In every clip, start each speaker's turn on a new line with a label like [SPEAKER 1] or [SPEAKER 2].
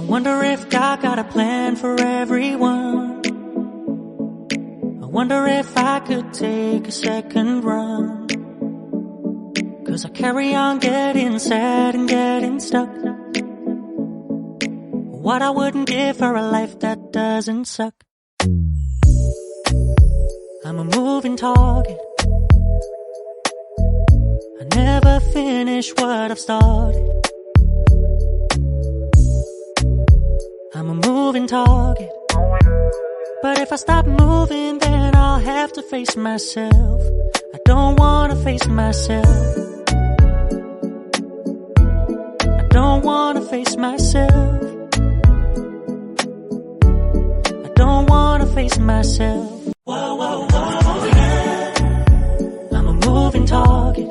[SPEAKER 1] wonder if God got a plan for everyone. I wonder if I could take a second run. 'Cause I carry on getting sad and getting stuck. What I wouldn't give for a life that doesn't suck. I'm a moving target. I never finish what I've started. I'm a moving target. But if I stop moving, then I'll have to face myself. I don't wanna face myself. I don't wanna face myself. I don't wanna face myself. Whoa, whoa, whoa, yeah. I'm a moving target.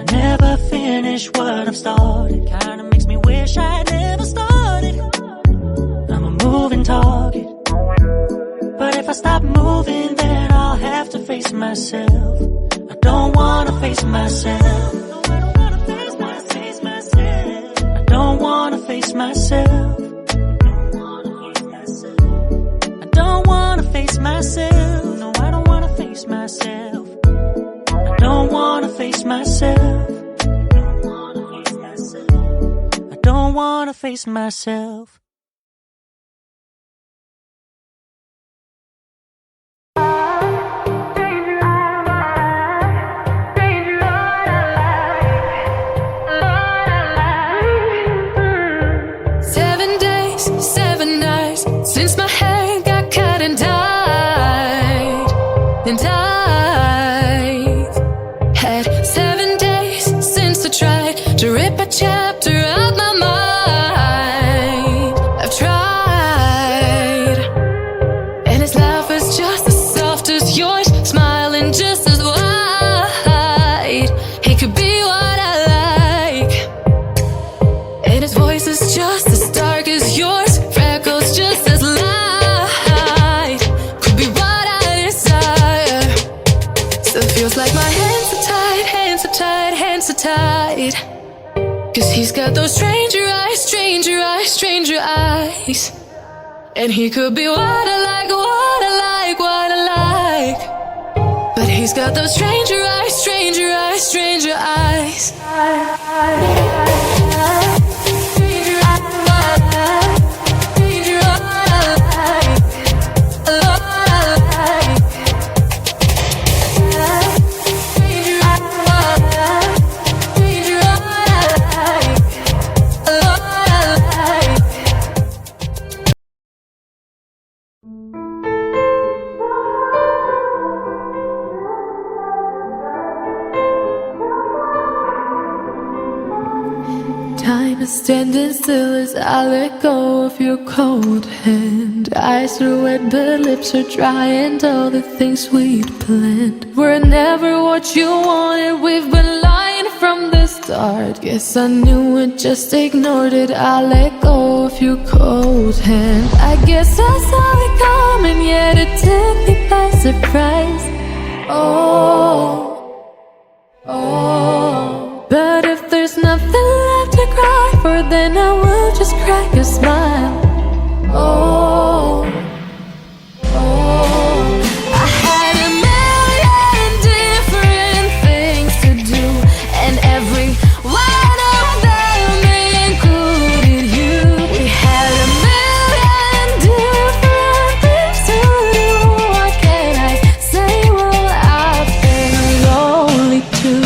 [SPEAKER 1] I never finish what I've started. Kinda makes me wish I never started. I'm a moving target. But if I stop moving, then I'll have to face myself. I don't wanna face myself. I don't wanna face myself. I don't wanna face myself. I don't wanna face myself. No, I don't wanna face myself. I don't wanna face myself. I don't wanna face myself.
[SPEAKER 2] Since my hair got cut and dyed, and I've had 7 days since I tried to rip a chapter out my mind. I've tried, and his laugh is just as soft as yours, smiling just as wide. He could be what I like, and his voice is just as dark as yours. Just as light could be what I desire. Still feels like my hands are tied, hands are tied, hands are tied. 'Cause he's got those stranger eyes, stranger eyes, stranger eyes. And he could be what I like, what I like, what I like. But he's got those stranger eyes, stranger eyes, stranger eyes. Time is standing still as I let go of your cold hand. Eyes are wet but lips are dry, and all the things we'd planned were never what you wanted. We've been lying from the start. Guess I knew it, just ignored it. I let go of your cold hand. I guess I saw it coming, yet it took me by surprise. Oh, but if there's nothing left to cry for, then I will just crack a smile. I had a million different things to do, and every one of them included you. We had a million different things to do. What can I say? Well, I've been lonely too.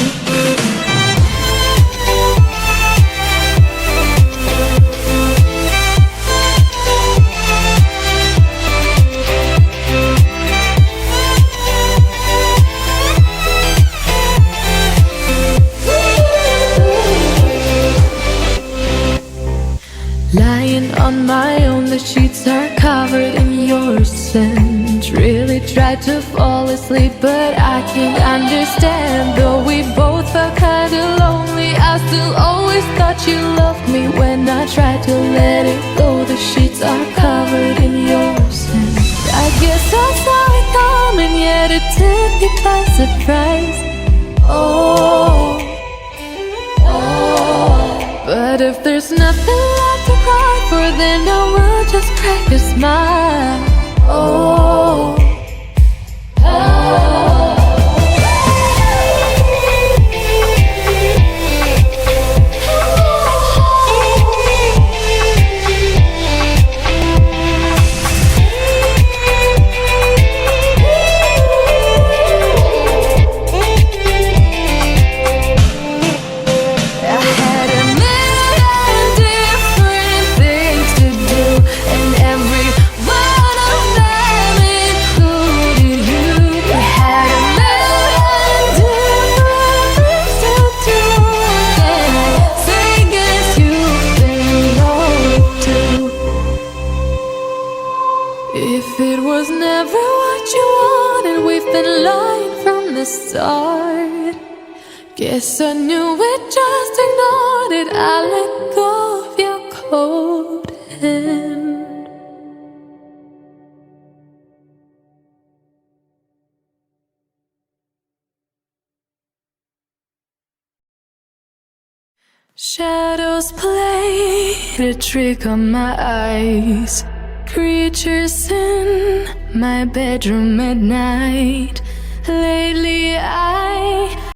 [SPEAKER 2] Lying on my own, the sheets are covered in your scent. Really tried to fall asleep, but I can't understand. Though we both felt kinda lonely, I still always thought you loved me. When I tried to let it go, the sheets are covered in your scent. I guess I saw it coming, yet it took me by surprise. But But if there's nothing left to cry for, then I will just crack a smile. Oh, oh. If it was never what you wanted, we've been lying from the start. Guess I knew it, just ignored it. I let go of your cold hand. Shadows played a trick on my eyes. Creatures in my bedroom at night. Lately I